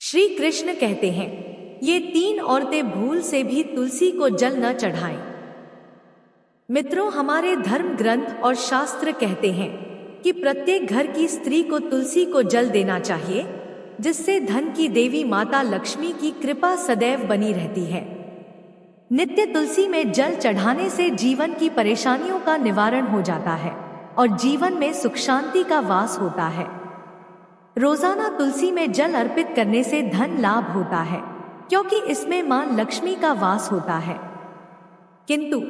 श्री कृष्ण कहते हैं, ये तीन औरतें भूल से भी तुलसी को जल न चढ़ाएं। मित्रों, हमारे धर्म ग्रंथ और शास्त्र कहते हैं कि प्रत्येक घर की स्त्री को तुलसी को जल देना चाहिए, जिससे धन की देवी माता लक्ष्मी की कृपा सदैव बनी रहती है। नित्य तुलसी में जल चढ़ाने से जीवन की परेशानियों का निवारण हो जाता है और जीवन में सुख शांति का वास होता है। रोजाना तुलसी में जल अर्पित करने से धन लाभ होता है, क्योंकि इसमें मां लक्ष्मी का वास होता है। किंतु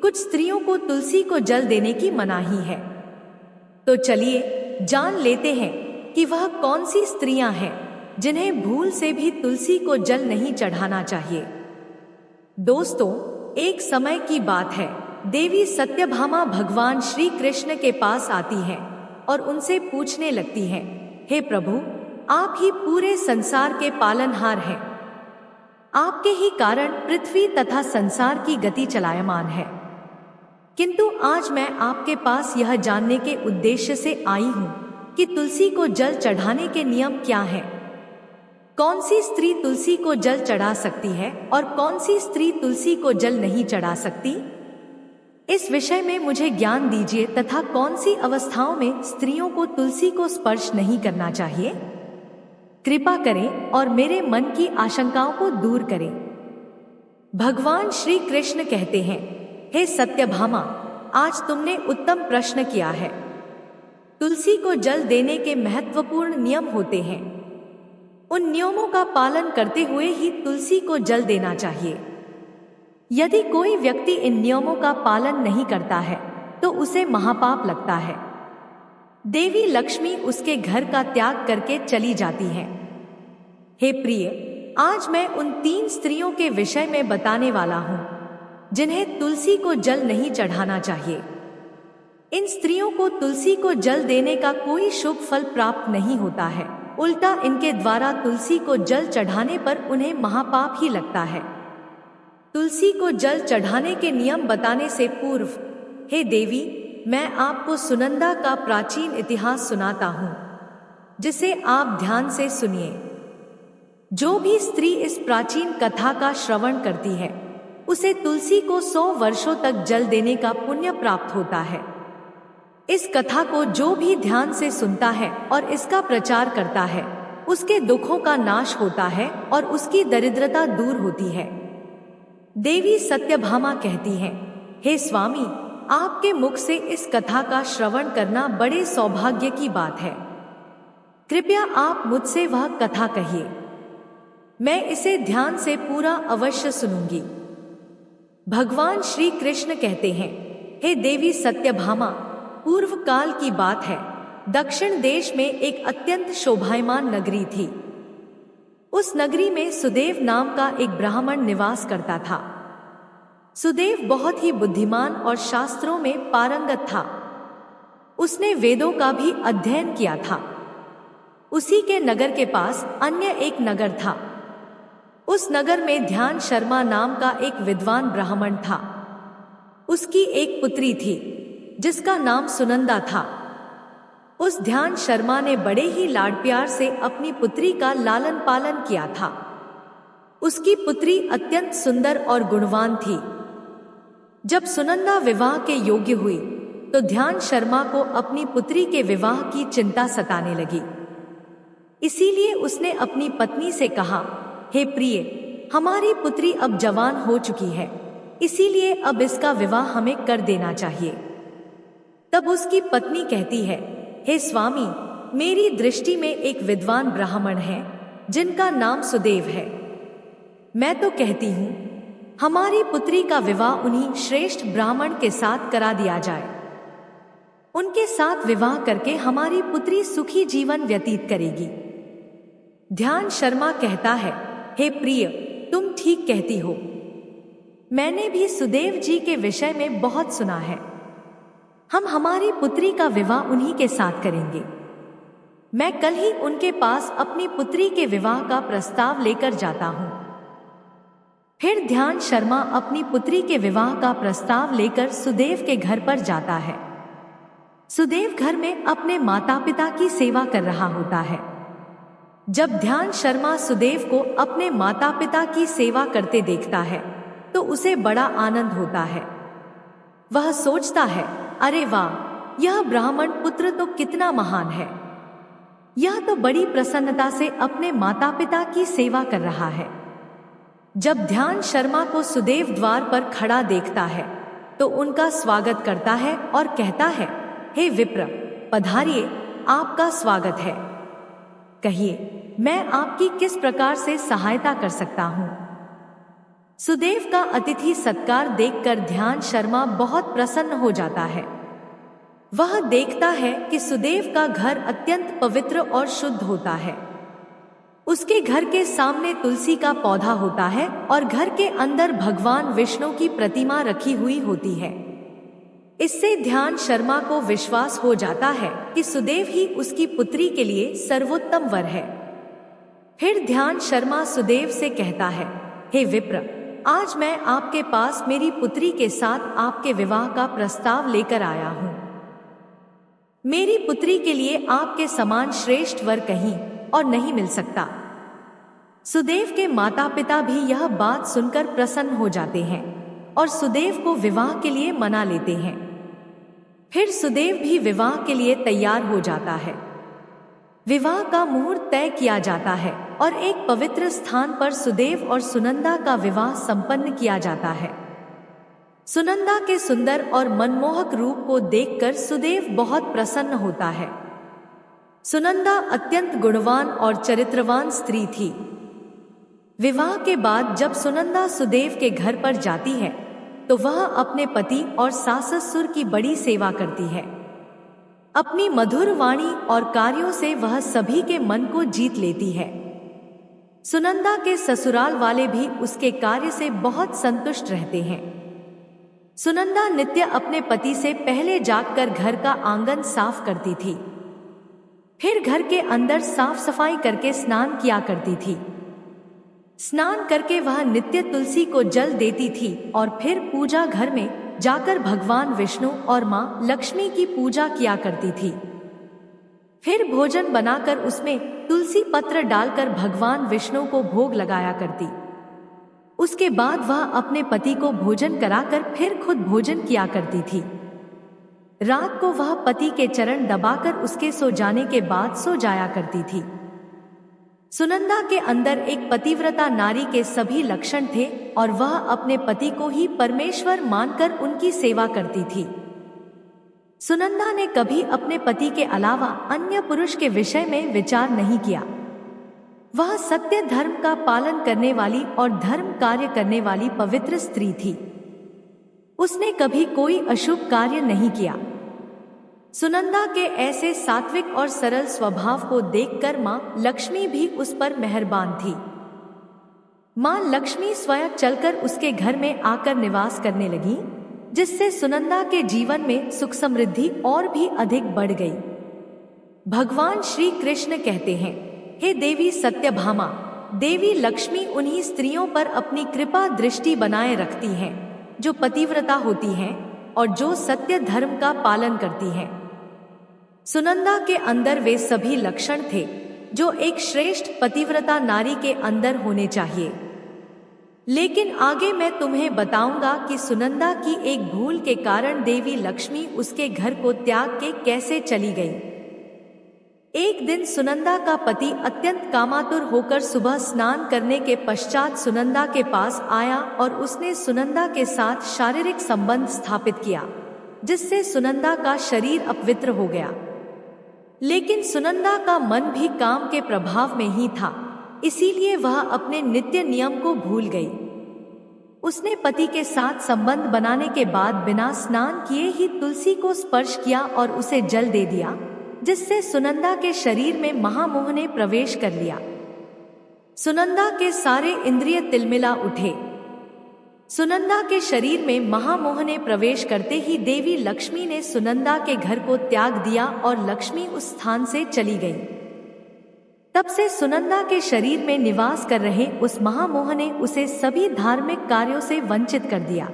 कुछ स्त्रियों को तुलसी को जल देने की मनाही है। तो चलिए जान लेते हैं कि वह कौन सी स्त्रियां हैं जिन्हें भूल से भी तुलसी को जल नहीं चढ़ाना चाहिए। दोस्तों, एक समय की बात है, देवी सत्यभामा भगवान श्री कृष्ण के पास आती है और उनसे पूछने लगती है, हे प्रभु, आप ही पूरे संसार के पालनहार हैं। आपके ही कारण पृथ्वी तथा संसार की गति चलायमान है। किंतु आज मैं आपके पास यह जानने के उद्देश्य से आई हूँ कि तुलसी को जल चढ़ाने के नियम क्या हैं। कौन सी स्त्री तुलसी को जल चढ़ा सकती है और कौन सी स्त्री तुलसी को जल नहीं चढ़ा सकती, इस विषय में मुझे ज्ञान दीजिए तथा कौन सी अवस्थाओं में स्त्रियों को तुलसी को स्पर्श नहीं करना चाहिए। कृपा करें और मेरे मन की आशंकाओं को दूर करें। भगवान श्री कृष्ण कहते हैं, हे सत्यभामा, आज तुमने उत्तम प्रश्न किया है। तुलसी को जल देने के महत्वपूर्ण नियम होते हैं। उन नियमों का पालन करते हुए ही तुलसी को जल देना चाहिए। यदि कोई व्यक्ति इन नियमों का पालन नहीं करता है तो उसे महापाप लगता है। देवी लक्ष्मी उसके घर का त्याग करके चली जाती है। हे प्रिय, आज मैं उन तीन स्त्रियों के विषय में बताने वाला हूँ जिन्हें तुलसी को जल नहीं चढ़ाना चाहिए। इन स्त्रियों को तुलसी को जल देने का कोई शुभ फल प्राप्त नहीं होता है, उल्टा इनके द्वारा तुलसी को जल चढ़ाने पर उन्हें महापाप ही लगता है। तुलसी को जल चढ़ाने के नियम बताने से पूर्व, हे देवी, मैं आपको सुनंदा का प्राचीन इतिहास सुनाता हूँ, जिसे आप ध्यान से सुनिए। जो भी स्त्री इस प्राचीन कथा का श्रवण करती है, उसे तुलसी को 100 वर्षों तक जल देने का पुण्य प्राप्त होता है। इस कथा को जो भी ध्यान से सुनता है और इसका प्रचार करता है, उसके दुखों का नाश होता है और उसकी दरिद्रता दूर होती है। देवी सत्यभामा कहती हैं, हे स्वामी, आपके मुख से इस कथा का श्रवण करना बड़े सौभाग्य की बात है। कृपया आप मुझसे वह कथा कहिए, मैं इसे ध्यान से पूरा अवश्य सुनूंगी। भगवान श्री कृष्ण कहते हैं, हे देवी सत्यभामा, पूर्व काल की बात है, दक्षिण देश में एक अत्यंत शोभायमान नगरी थी। उस नगरी में सुदेव नाम का एक ब्राह्मण निवास करता था। सुदेव बहुत ही बुद्धिमान और शास्त्रों में पारंगत था। उसने वेदों का भी अध्ययन किया था। उसी के नगर के पास अन्य एक नगर था। उस नगर में ध्यान शर्मा नाम का एक विद्वान ब्राह्मण था। उसकी एक पुत्री थी जिसका नाम सुनंदा था। उस ध्यान शर्मा ने बड़े ही लाड प्यार से अपनी पुत्री का लालन पालन किया था। उसकी पुत्री अत्यंत सुंदर और गुणवान थी। जब सुनंदा विवाह के योग्य हुई तो ध्यान शर्मा को अपनी पुत्री के विवाह की चिंता सताने लगी। इसीलिए उसने अपनी पत्नी से कहा, हे प्रिय, हमारी पुत्री अब जवान हो चुकी है, इसीलिए अब इसका विवाह हमें कर देना चाहिए। तब उसकी पत्नी कहती है, हे स्वामी, मेरी दृष्टि में एक विद्वान ब्राह्मण है जिनका नाम सुदेव है। मैं तो कहती हूँ हमारी पुत्री का विवाह उन्हीं श्रेष्ठ ब्राह्मण के साथ करा दिया जाए। उनके साथ विवाह करके हमारी पुत्री सुखी जीवन व्यतीत करेगी। ध्यान शर्मा कहता है, हे प्रिय, तुम ठीक कहती हो। मैंने भी सुदेव जी के विषय में बहुत सुना है। हम हमारी पुत्री का विवाह उन्हीं के साथ करेंगे। मैं कल ही उनके पास अपनी पुत्री के विवाह का प्रस्ताव लेकर जाता हूँ। फिर ध्यान शर्मा अपनी पुत्री के विवाह का प्रस्ताव लेकर सुदेव के घर पर जाता है। सुदेव घर में अपने माता पिता की सेवा कर रहा होता है। जब ध्यान शर्मा सुदेव को अपने माता पिता की सेवा करते देखता है तो उसे बड़ा आनंद होता है। वह सोचता है, अरे वाह, यह ब्राह्मण पुत्र तो कितना महान है। यह तो बड़ी प्रसन्नता से अपने माता पिता की सेवा कर रहा है। जब ध्यान शर्मा को सुदेव द्वार पर खड़ा देखता है तो उनका स्वागत करता है और कहता है, हे विप्र, पधारिए, आपका स्वागत है। कहिए, मैं आपकी किस प्रकार से सहायता कर सकता हूँ। सुदेव का अतिथि सत्कार देखकर ध्यान शर्मा बहुत प्रसन्न हो जाता है। वह देखता है कि सुदेव का घर अत्यंत पवित्र और शुद्ध होता है। उसके घर के सामने तुलसी का पौधा होता है और घर के अंदर भगवान विष्णु की प्रतिमा रखी हुई होती है। इससे ध्यान शर्मा को विश्वास हो जाता है कि सुदेव ही उसकी पुत्री के लिए सर्वोत्तम वर है। फिर ध्यान शर्मा सुदेव से कहता है, हे विप्र, आज मैं आपके पास मेरी पुत्री के साथ आपके विवाह का प्रस्ताव लेकर आया हूँ। मेरी पुत्री के लिए आपके समान श्रेष्ठ वर कहीं और नहीं मिल सकता। सुदेव के माता पिता भी यह बात सुनकर प्रसन्न हो जाते हैं और सुदेव को विवाह के लिए मना लेते हैं। फिर सुदेव भी विवाह के लिए तैयार हो जाता है। विवाह का मुहूर्त तय किया जाता है और एक पवित्र स्थान पर सुदेव और सुनंदा का विवाह संपन्न किया जाता है। सुनंदा के सुंदर और मनमोहक रूप को देखकर सुदेव बहुत प्रसन्न होता है। सुनंदा अत्यंत गुणवान और चरित्रवान स्त्री थी। विवाह के बाद जब सुनंदा सुदेव के घर पर जाती है तो वह अपने पति और सास ससुर की बड़ी सेवा करती है। अपनी मधुर वाणी और कार्यों से वह सभी के मन को जीत लेती है। सुनंदा के ससुराल वाले भी उसके कार्य से बहुत संतुष्ट रहते हैं। सुनंदा नित्य अपने पति से पहले जागकर घर का आंगन साफ करती थी। फिर घर के अंदर साफ सफाई करके स्नान किया करती थी। स्नान करके वह नित्य तुलसी को जल देती थी और फिर पूजा घर में जाकर भगवान विष्णु और मां लक्ष्मी की पूजा किया करती थी। फिर भोजन बनाकर उसमें तुलसी पत्र डालकर भगवान विष्णु को भोग लगाया करती। उसके बाद वह अपने पति को भोजन कराकर फिर खुद भोजन किया करती थी। रात को वह पति के चरण दबाकर उसके सो जाने के बाद सो जाया करती थी। सुनंदा के अंदर एक पतिव्रता नारी के सभी लक्षण थे और वह अपने पति को ही परमेश्वर मानकर उनकी सेवा करती थी। सुनंदा ने कभी अपने पति के अलावा अन्य पुरुष के विषय में विचार नहीं किया। वह सत्य धर्म का पालन करने वाली और धर्म कार्य करने वाली पवित्र स्त्री थी। उसने कभी कोई अशुभ कार्य नहीं किया। सुनंदा के ऐसे सात्विक और सरल स्वभाव को देखकर मां लक्ष्मी भी उस पर मेहरबान थी। मां लक्ष्मी स्वयं चलकर उसके घर में आकर निवास करने लगी, जिससे सुनंदा के जीवन में सुख समृद्धि और भी अधिक बढ़ गई। भगवान श्री कृष्ण कहते हैं, हे देवी सत्यभामा, देवी लक्ष्मी उन्हीं स्त्रियों पर अपनी कृपा दृष्टि बनाए रखती हैं जो पतिव्रता होती हैं और जो सत्य धर्म का पालन करती हैं। सुनंदा के अंदर वे सभी लक्षण थे जो एक श्रेष्ठ पतिव्रता नारी के अंदर होने चाहिए। लेकिन आगे मैं तुम्हें बताऊंगा कि सुनंदा की एक भूल के कारण देवी लक्ष्मी उसके घर को त्याग के कैसे चली गई। एक दिन सुनंदा का पति अत्यंत कामातुर होकर सुबह स्नान करने के पश्चात सुनंदा के पास आया और उसने सुनंदा के साथ शारीरिक संबंध स्थापित किया, जिससे सुनंदा का शरीर अपवित्र हो गया। लेकिन सुनंदा का मन भी काम के प्रभाव में ही था, इसीलिए वह अपने नित्य नियम को भूल गई। उसने पति के साथ संबंध बनाने के बाद बिना स्नान किए ही तुलसी को स्पर्श किया और उसे जल दे दिया, जिससे सुनंदा के शरीर में महामोह ने प्रवेश कर लिया। सुनंदा के सारे इंद्रिय तिलमिला उठे। सुनंदा के शरीर में महामोह ने प्रवेश करते ही देवी लक्ष्मी ने सुनंदा के घर को त्याग दिया और लक्ष्मी उस स्थान से चली गई। तब से सुनंदा के शरीर में निवास कर रहे उस महामोह ने उसे सभी धार्मिक कार्यों से वंचित कर दिया।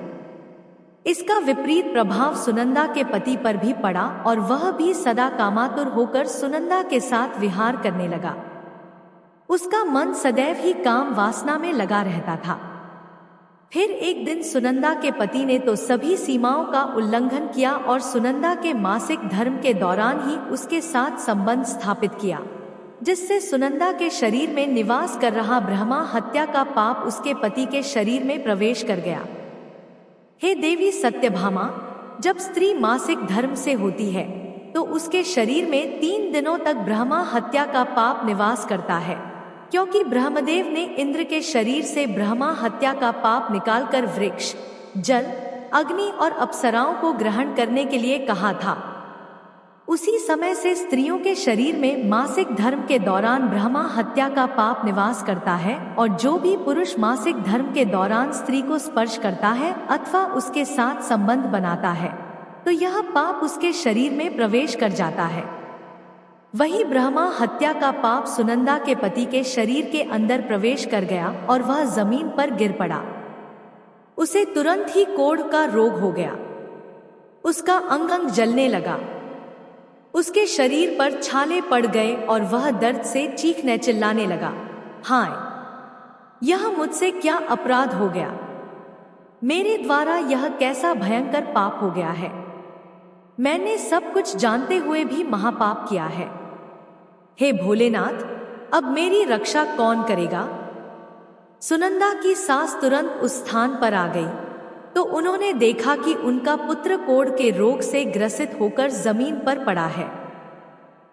इसका विपरीत प्रभाव सुनंदा के पति पर भी पड़ा और वह भी सदा कामातुर होकर सुनंदा के साथ विहार करने लगा। उसका मन सदैव ही काम वासना में लगा रहता था। फिर एक दिन सुनंदा के पति ने तो सभी सीमाओं का उल्लंघन किया और सुनंदा के मासिक धर्म के दौरान ही उसके साथ संबंध स्थापित किया, जिससे सुनंदा के शरीर में निवास कर रहा ब्रह्मा हत्या का पाप उसके पति के शरीर में प्रवेश कर गया। हे देवी सत्यभामा, जब स्त्री मासिक धर्म से होती है तो उसके शरीर में 3 दिनों तक ब्रह्मा हत्या का पाप निवास करता है, क्योंकि ब्रह्मदेव ने इंद्र के शरीर से ब्रह्मा हत्या का पाप निकालकर वृक्ष, जल, अग्नि और अप्सराओं को ग्रहण करने के लिए कहा था। उसी समय से स्त्रियों के शरीर में मासिक धर्म के दौरान ब्रह्मा हत्या का पाप निवास करता है, और जो भी पुरुष मासिक धर्म के दौरान स्त्री को स्पर्श करता है अथवा उसके साथ संबंध बनाता है तो यह पाप उसके शरीर में प्रवेश कर जाता है। वही ब्रह्मा हत्या का पाप सुनंदा के पति के शरीर के अंदर प्रवेश कर गया और वह जमीन पर गिर पड़ा। उसे तुरंत ही कोढ़ का रोग हो गया। उसका अंग अंग जलने लगा, उसके शरीर पर छाले पड़ गए और वह दर्द से चीखने चिल्लाने लगा, हाय, यह मुझसे क्या अपराध हो गया, मेरे द्वारा यह कैसा भयंकर पाप हो गया है, मैंने सब कुछ जानते हुए भी महापाप किया है। हे भोलेनाथ, अब मेरी रक्षा कौन करेगा? सुनंदा की सास तुरंत उस स्थान पर आ गई तो उन्होंने देखा कि उनका पुत्र कोढ़ के रोग से ग्रसित होकर जमीन पर पड़ा है।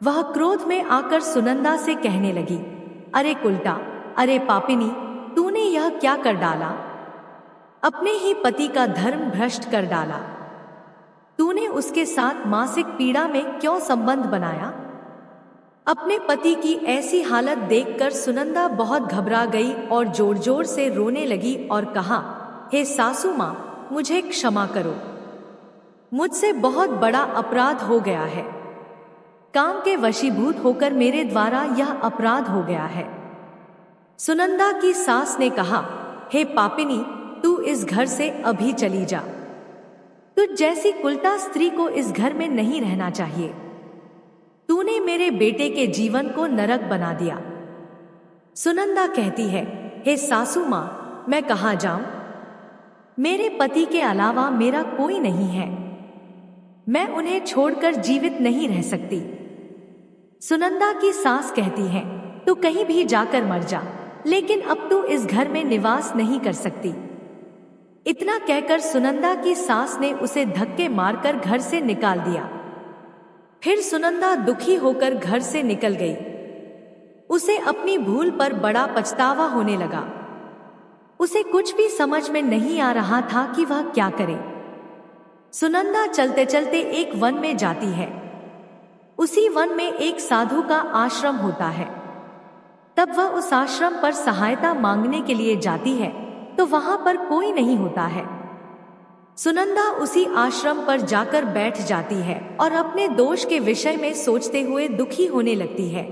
वह क्रोध में आकर सुनंदा से कहने लगी, अरे कुलटा, अरे पापिनी, तूने यह क्या कर डाला? अपने ही पति का धर्म भ्रष्ट कर डाला। तूने उसके साथ मासिक पीड़ा में क्यों संबंध बनाया? अपने पति की ऐसी हालत देखकर सुनंदा बहुत घबरा गई और जोर जोर से रोने लगी और कहा, हे सासू माँ, मुझे क्षमा करो, मुझसे बहुत बड़ा अपराध हो गया है। काम के वशीभूत होकर मेरे द्वारा यह अपराध हो गया है। सुनंदा की सास ने कहा, हे पापिनी, तू इस घर से अभी चली जा। तुझ जैसी कुलटा स्त्री को इस घर में नहीं रहना चाहिए। तूने मेरे बेटे के जीवन को नरक बना दिया। सुनंदा कहती है, हे सासू माँ, मैं कहाँ जाऊं? मेरे पति के अलावा मेरा कोई नहीं है। मैं उन्हें छोड़कर जीवित नहीं रह सकती। सुनंदा की सास कहती है, तू कहीं भी जाकर मर जा, लेकिन अब तू इस घर में निवास नहीं कर सकती। इतना कहकर सुनंदा की सास ने उसे धक्के मारकर घर से निकाल दिया। फिर सुनंदा दुखी होकर घर से निकल गई। उसे अपनी भूल पर बड़ा पछतावा होने लगा। उसे कुछ भी समझ में नहीं आ रहा था कि वह क्या करे। सुनंदा चलते चलते एक वन में जाती है। उसी वन में एक साधु का आश्रम होता है। तब वह उस आश्रम पर सहायता मांगने के लिए जाती है तो वहां पर कोई नहीं होता है। सुनंदा उसी आश्रम पर जाकर बैठ जाती है और अपने दोष के विषय में सोचते हुए दुखी होने लगती है।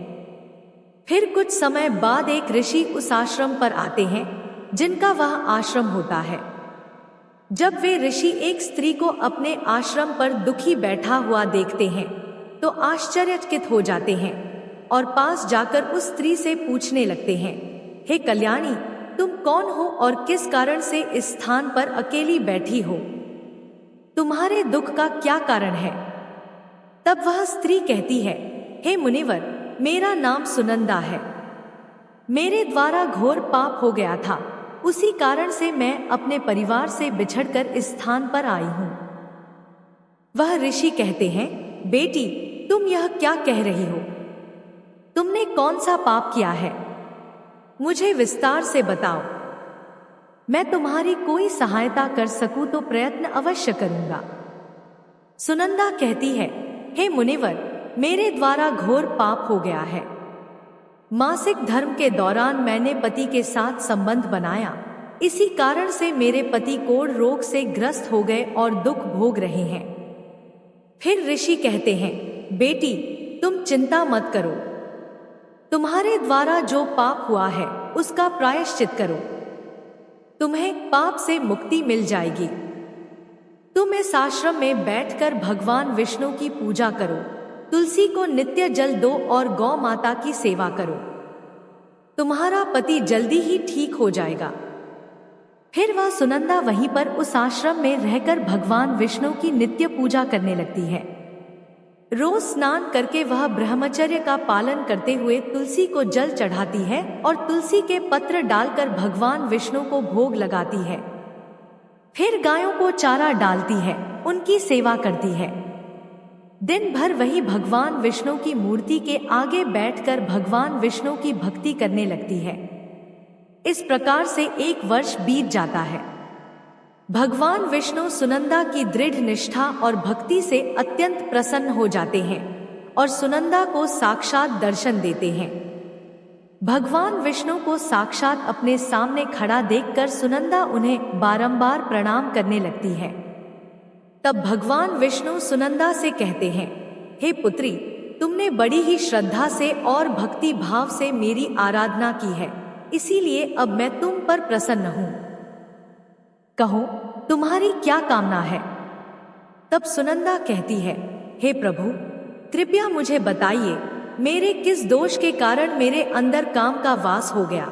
फिर कुछ समय बाद एक ऋषि उस आश्रम पर आते हैं जिनका वह आश्रम होता है। जब वे ऋषि एक स्त्री को अपने आश्रम पर दुखी बैठा हुआ देखते हैं तो आश्चर्यचकित हो जाते हैं और पास जाकर उस स्त्री से पूछने लगते हैं, हे कल्याणी, तुम कौन हो और किस कारण से इस स्थान पर अकेली बैठी हो? तुम्हारे दुख का क्या कारण है? तब वह स्त्री कहती है, हे मुनिवर, मेरा नाम सुनंदा है। मेरे द्वारा घोर पाप हो गया था, उसी कारण से मैं अपने परिवार से बिछड़कर इस स्थान पर आई हूं। वह ऋषि कहते हैं, बेटी, तुम यह क्या कह रही हो? तुमने कौन सा पाप किया है? मुझे विस्तार से बताओ। मैं तुम्हारी कोई सहायता कर सकूं तो प्रयत्न अवश्य करूंगा। सुनंदा कहती है, हे मुनिवर, मेरे द्वारा घोर पाप हो गया है। मासिक धर्म के दौरान मैंने पति के साथ संबंध बनाया, इसी कारण से मेरे पति कोढ़ रोग से ग्रस्त हो गए और दुख भोग रहे हैं। फिर ऋषि कहते हैं, बेटी, तुम चिंता मत करो। तुम्हारे द्वारा जो पाप हुआ है उसका प्रायश्चित करो, तुम्हें पाप से मुक्ति मिल जाएगी। तुम इस आश्रम में बैठकर भगवान विष्णु की पूजा करो, तुलसी को नित्य जल दो और गौ माता की सेवा करो। तुम्हारा पति जल्दी ही ठीक हो जाएगा। फिर वह सुनंदा वहीं पर उस आश्रम में रहकर भगवान विष्णु की नित्य पूजा करने लगती है। रोज स्नान करके वह ब्रह्मचर्य का पालन करते हुए तुलसी को जल चढ़ाती है और तुलसी के पत्र डालकर भगवान विष्णु को भोग लगाती है। फिर गायों को चारा डालती है, उनकी सेवा करती है। दिन भर वही भगवान विष्णु की मूर्ति के आगे बैठकर भगवान विष्णु की भक्ति करने लगती है। इस प्रकार से 1 वर्ष बीत जाता है। भगवान विष्णु सुनंदा की दृढ़ निष्ठा और भक्ति से अत्यंत प्रसन्न हो जाते हैं और सुनंदा को साक्षात दर्शन देते हैं। भगवान विष्णु को साक्षात अपने सामने खड़ा देखकर सुनंदा उन्हें बारंबार प्रणाम करने लगती है। तब भगवान विष्णु सुनंदा से कहते हैं, हे पुत्री, तुमने बड़ी ही श्रद्धा से और भक्ति भाव से मेरी आराधना की है, इसीलिए अब मैं तुम पर प्रसन्न हूं। कहो, तुम्हारी क्या कामना है? तब सुनंदा कहती है, हे प्रभु, कृपया मुझे बताइए, मेरे किस दोष के कारण मेरे अंदर काम का वास हो गया,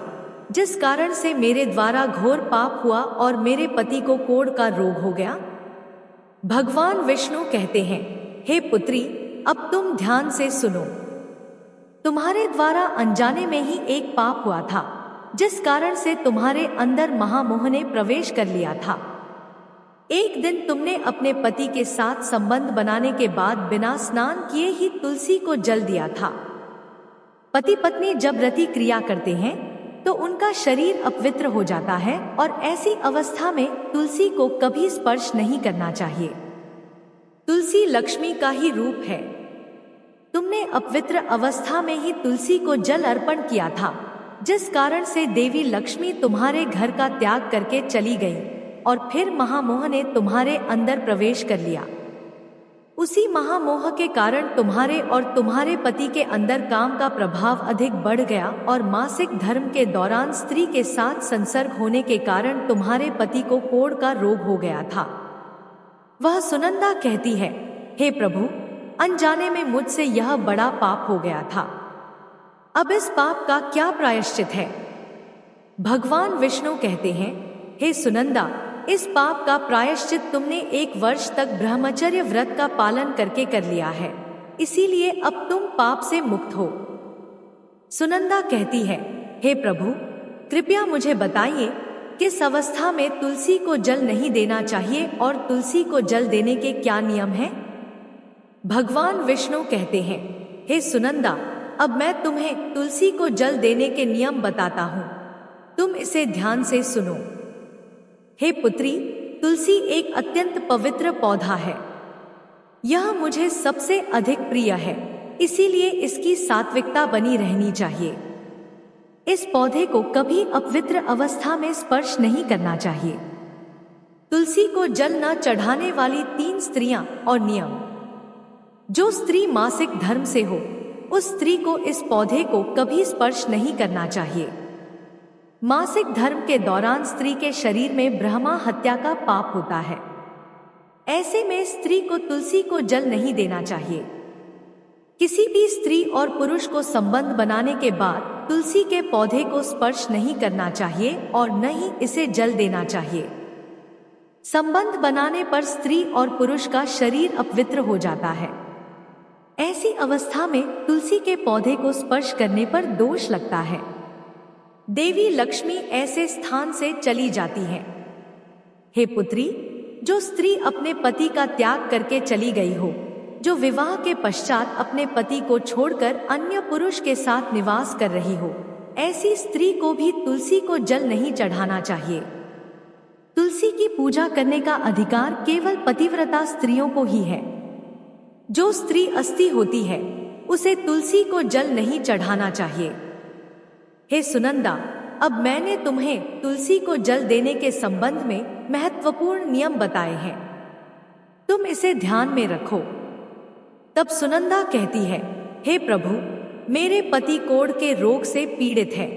जिस कारण से मेरे द्वारा घोर पाप हुआ और मेरे पति को कोढ़ का रोग हो गया? भगवान विष्णु कहते हैं, हे पुत्री, अब तुम ध्यान से सुनो। तुम्हारे द्वारा अनजाने में ही एक पाप हुआ था, जिस कारण से तुम्हारे अंदर महामोह ने प्रवेश कर लिया था। एक दिन तुमने अपने पति के साथ संबंध बनाने के बाद बिना स्नान किए ही तुलसी को जल दिया था। पति पत्नी जब रति क्रिया करते हैं तो उनका शरीर अपवित्र हो जाता है और ऐसी अवस्था में तुलसी को कभी स्पर्श नहीं करना चाहिए। तुलसी लक्ष्मी का ही रूप है। तुमने अपवित्र अवस्था में ही तुलसी को जल अर्पण किया था, जिस कारण से देवी लक्ष्मी तुम्हारे घर का त्याग करके चली गई और फिर महामोह ने तुम्हारे अंदर प्रवेश कर लिया। उसी महामोह के कारण तुम्हारे और तुम्हारे पति के अंदर काम का प्रभाव अधिक बढ़ गया और मासिक धर्म के दौरान स्त्री के साथ संसर्ग होने के कारण तुम्हारे पति को कोढ़ का रोग हो गया था। वह सुनंदा कहती है, हे प्रभु, अनजाने में मुझसे यह बड़ा पाप हो गया था। अब इस पाप का क्या प्रायश्चित है? भगवान विष्णु कहते हैं, हे सुनंदा, इस पाप का प्रायश्चित तुमने 1 वर्ष तक ब्रह्मचर्य व्रत का पालन करके कर लिया है, इसीलिए अब तुम पाप से मुक्त हो। सुनंदा कहती है, हे प्रभु, कृपया मुझे बताइए, किस अवस्था में तुलसी को जल नहीं देना चाहिए और तुलसी को जल देने के क्या नियम हैं? भगवान विष्णु कहते हैं, हे सुनंदा, अब मैं तुम्हें तुलसी को जल देने के नियम बताता हूँ, तुम इसे ध्यान से सुनो। हे पुत्री, तुलसी एक अत्यंत पवित्र पौधा है। यह मुझे सबसे अधिक प्रिय है, इसीलिए इसकी सात्विकता बनी रहनी चाहिए। इस पौधे को कभी अपवित्र अवस्था में स्पर्श नहीं करना चाहिए। तुलसी को जल न चढ़ाने वाली 3 स्त्रियां और नियम। जो स्त्री मासिक धर्म से हो, उस स्त्री को इस पौधे को कभी स्पर्श नहीं करना चाहिए। मासिक धर्म के दौरान स्त्री के शरीर में ब्रह्मा हत्या का पाप होता है। ऐसे में स्त्री को तुलसी को जल नहीं देना चाहिए। किसी भी स्त्री और पुरुष को संबंध बनाने के बाद तुलसी के पौधे को स्पर्श नहीं करना चाहिए और न ही इसे जल देना चाहिए। संबंध बनाने पर स्त्री और पुरुष का शरीर अपवित्र हो जाता है। ऐसी अवस्था में तुलसी के पौधे को स्पर्श करने पर दोष लगता है। देवी लक्ष्मी ऐसे स्थान से चली जाती है। हे पुत्री, जो स्त्री अपने पति का त्याग करके चली गई हो, जो विवाह के पश्चात अपने पति को छोड़कर अन्य पुरुष के साथ निवास कर रही हो, ऐसी स्त्री को भी तुलसी को जल नहीं चढ़ाना चाहिए। तुलसी की पूजा करने का अधिकार केवल पतिव्रता स्त्रियों को ही है। जो स्त्री अस्ती होती है, उसे तुलसी को जल नहीं चढ़ाना चाहिए। हे सुनंदा, अब मैंने तुम्हें तुलसी को जल देने के संबंध में महत्वपूर्ण नियम बताए हैं, तुम इसे ध्यान में रखो। तब सुनंदा कहती है, हे प्रभु, मेरे पति कोढ़ के रोग से पीड़ित है,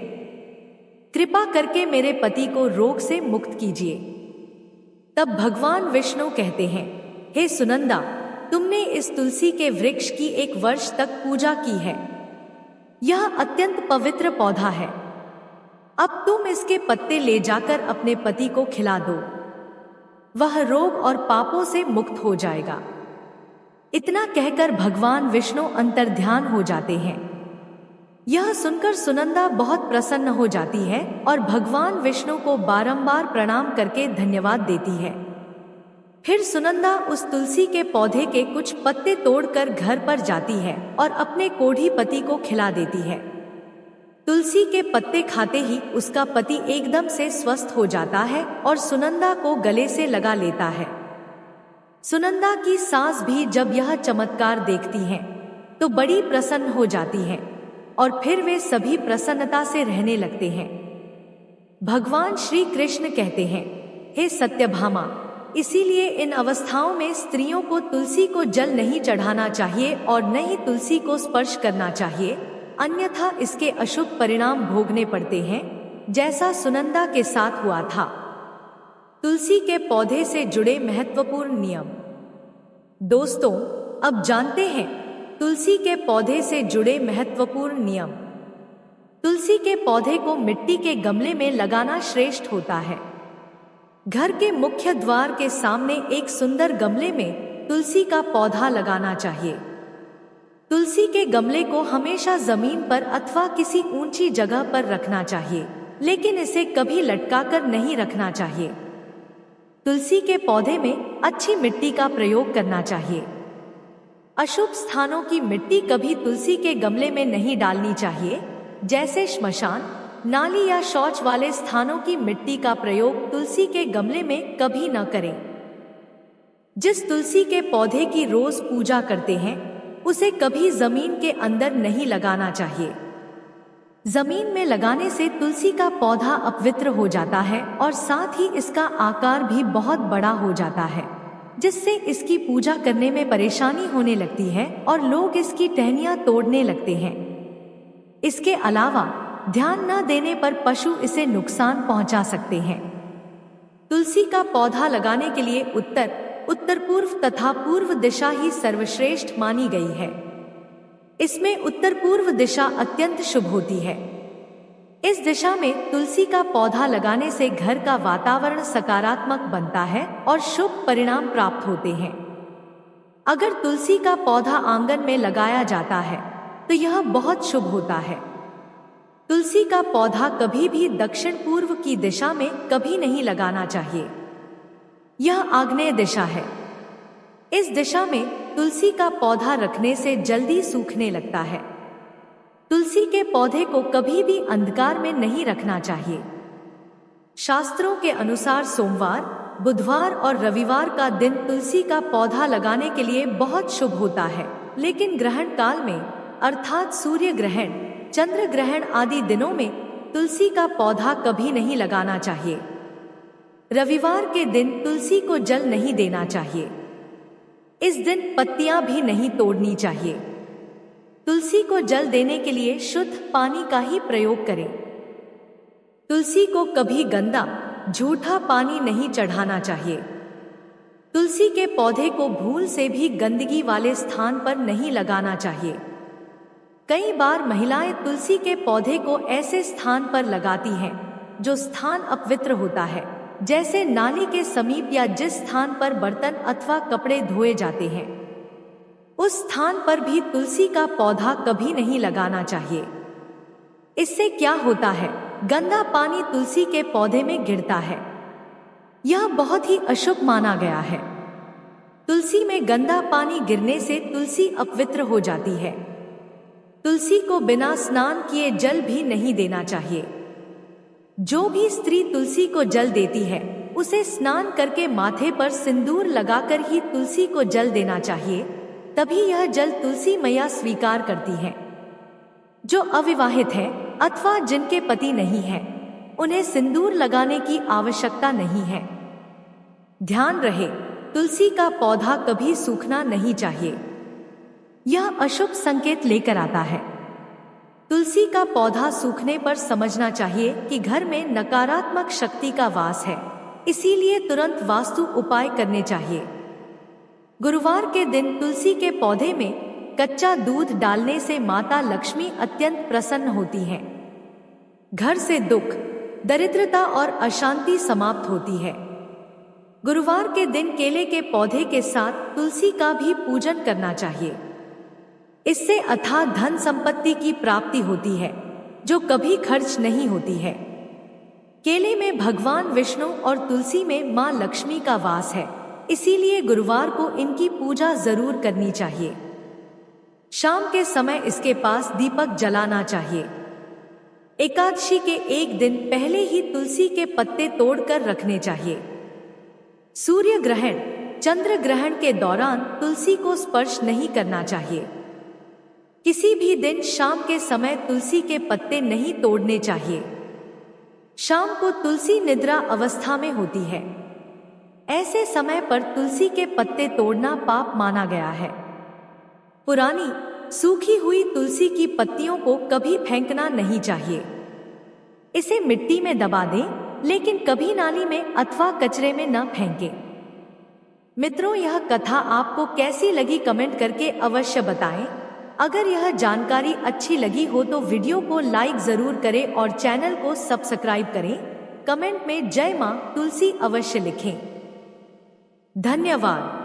कृपा करके मेरे पति को रोग से मुक्त कीजिए। तब भगवान विष्णु कहते हैं, हे सुनंदा, तुमने इस तुलसी के वृक्ष की 1 वर्ष तक पूजा की है। यह अत्यंत पवित्र पौधा है। अब तुम इसके पत्ते ले जाकर अपने पति को खिला दो, वह रोग और पापों से मुक्त हो जाएगा। इतना कहकर भगवान विष्णु अंतर्ध्यान हो जाते हैं। यह सुनकर सुनंदा बहुत प्रसन्न हो जाती है और भगवान विष्णु को बारंबार प्रणाम करके धन्यवाद देती है। फिर सुनंदा उस तुलसी के पौधे के कुछ पत्ते तोड़कर घर पर जाती है और अपने कोढ़ी पति को खिला देती है। तुलसी के पत्ते खाते ही उसका पति एकदम से स्वस्थ हो जाता है और सुनंदा को गले से लगा लेता है। सुनंदा की सास भी जब यह चमत्कार देखती हैं, तो बड़ी प्रसन्न हो जाती हैं और फिर वे सभी प्रसन्नता से रहने लगते हैं। भगवान श्री कृष्ण कहते हैं, हे सत्यभामा, इसीलिए इन अवस्थाओं में स्त्रियों को तुलसी को जल नहीं चढ़ाना चाहिए और न ही तुलसी को स्पर्श करना चाहिए, अन्यथा इसके अशुभ परिणाम भोगने पड़ते हैं, जैसा सुनंदा के साथ हुआ था। तुलसी के पौधे से जुड़े महत्वपूर्ण नियम। दोस्तों, अब जानते हैं तुलसी के पौधे से जुड़े महत्वपूर्ण नियम। तुलसी के पौधे को मिट्टी के गमले में लगाना श्रेष्ठ होता है। घर के मुख्य द्वार के सामने एक सुंदर गमले में तुलसी का पौधा लगाना चाहिए। तुलसी के गमले को हमेशा जमीन पर अथवा किसी ऊंची जगह पर रखना चाहिए, लेकिन इसे कभी लटकाकर नहीं रखना चाहिए। तुलसी के पौधे में अच्छी मिट्टी का प्रयोग करना चाहिए। अशुभ स्थानों की मिट्टी कभी तुलसी के गमले में नहीं डालनी चाहिए, जैसे श्मशान, नाली या शौच वाले स्थानों की मिट्टी का प्रयोग तुलसी के गमले में कभी न करें। जिस तुलसी के पौधे की रोज पूजा करते हैं, उसे कभी जमीन के अंदर नहीं लगाना चाहिए। जमीन में लगाने से तुलसी का पौधा अपवित्र हो जाता है और साथ ही इसका आकार भी बहुत बड़ा हो जाता है, जिससे इसकी पूजा करने में परेशानी होने लगती है और लोग इसकी टहनियां तोड़ने लगते हैं। इसके अलावा ध्यान न देने पर पशु इसे नुकसान पहुंचा सकते हैं। तुलसी का पौधा लगाने के लिए उत्तर पूर्व तथा पूर्व दिशा ही सर्वश्रेष्ठ मानी गई है। इसमें उत्तर पूर्व दिशा अत्यंत शुभ होती है। इस दिशा में तुलसी का पौधा लगाने से घर का वातावरण सकारात्मक बनता है और शुभ परिणाम प्राप्त होते हैं। अगर तुलसी का पौधा आंगन में लगाया जाता है तो यह बहुत शुभ होता है। तुलसी का पौधा कभी भी दक्षिण पूर्व की दिशा में कभी नहीं लगाना चाहिए। यह आग्नेय दिशा है। इस दिशा में तुलसी का पौधा रखने से जल्दी सूखने लगता है। तुलसी के पौधे को कभी भी अंधकार में नहीं रखना चाहिए। शास्त्रों के अनुसार सोमवार, बुधवार और रविवार का दिन तुलसी का पौधा लगाने के लिए बहुत शुभ होता है, लेकिन ग्रहण काल में अर्थात सूर्य ग्रहण, चंद्र ग्रहण आदि दिनों में तुलसी का पौधा कभी नहीं लगाना चाहिए। रविवार के दिन तुलसी को जल नहीं देना चाहिए। इस दिन पत्तियां भी नहीं तोड़नी चाहिए। तुलसी को जल देने के लिए शुद्ध पानी का ही प्रयोग करें। तुलसी को कभी गंदा, झूठा पानी नहीं चढ़ाना चाहिए। तुलसी के पौधे को भूल से भी गंदगी वाले स्थान पर नहीं लगाना चाहिए। कई बार महिलाएं तुलसी के पौधे को ऐसे स्थान पर लगाती हैं जो स्थान अपवित्र होता है, जैसे नाली के समीप या जिस स्थान पर बर्तन अथवा कपड़े धोए जाते हैं, उस स्थान पर भी तुलसी का पौधा कभी नहीं लगाना चाहिए। इससे क्या होता है, गंदा पानी तुलसी के पौधे में गिरता है। यह बहुत ही अशुभ माना गया है। तुलसी में गंदा पानी गिरने से तुलसी अपवित्र हो जाती है। तुलसी को बिना स्नान किए जल भी नहीं देना चाहिए। जो भी स्त्री तुलसी को जल देती है, उसे स्नान करके माथे पर सिंदूर लगाकर ही तुलसी को जल देना चाहिए, तभी यह जल तुलसी मैया स्वीकार करती है। जो अविवाहित है अथवा जिनके पति नहीं है, उन्हें सिंदूर लगाने की आवश्यकता नहीं है। ध्यान रहे, तुलसी का पौधा कभी सूखना नहीं चाहिए। यह अशुभ संकेत लेकर आता है। तुलसी का पौधा सूखने पर समझना चाहिए कि घर में नकारात्मक शक्ति का वास है, इसीलिए तुरंत वास्तु उपाय करने चाहिए। गुरुवार के दिन तुलसी के पौधे में कच्चा दूध डालने से माता लक्ष्मी अत्यंत प्रसन्न होती हैं। घर से दुख, दरिद्रता और अशांति समाप्त होती है। गुरुवार के दिन केले के पौधे के साथ तुलसी का भी पूजन करना चाहिए। इससे अथाह धन संपत्ति की प्राप्ति होती है जो कभी खर्च नहीं होती है। केले में भगवान विष्णु और तुलसी में मां लक्ष्मी का वास है, इसीलिए गुरुवार को इनकी पूजा जरूर करनी चाहिए। शाम के समय इसके पास दीपक जलाना चाहिए। एकादशी के एक दिन पहले ही तुलसी के पत्ते तोड़कर रखने चाहिए। सूर्य ग्रहण, चंद्र ग्रहण के दौरान तुलसी को स्पर्श नहीं करना चाहिए। किसी भी दिन शाम के समय तुलसी के पत्ते नहीं तोड़ने चाहिए। शाम को तुलसी निद्रा अवस्था में होती है। ऐसे समय पर तुलसी के पत्ते तोड़ना पाप माना गया है। पुरानी सूखी हुई तुलसी की पत्तियों को कभी फेंकना नहीं चाहिए। इसे मिट्टी में दबा दें, लेकिन कभी नाली में अथवा कचरे में न फेंकें। मित्रों, यह कथा आपको कैसी लगी कमेंट करके अवश्य बताएं। अगर यह जानकारी अच्छी लगी हो तो वीडियो को लाइक जरूर करें और चैनल को सब्सक्राइब करें। कमेंट में जय मां तुलसी अवश्य लिखें। धन्यवाद।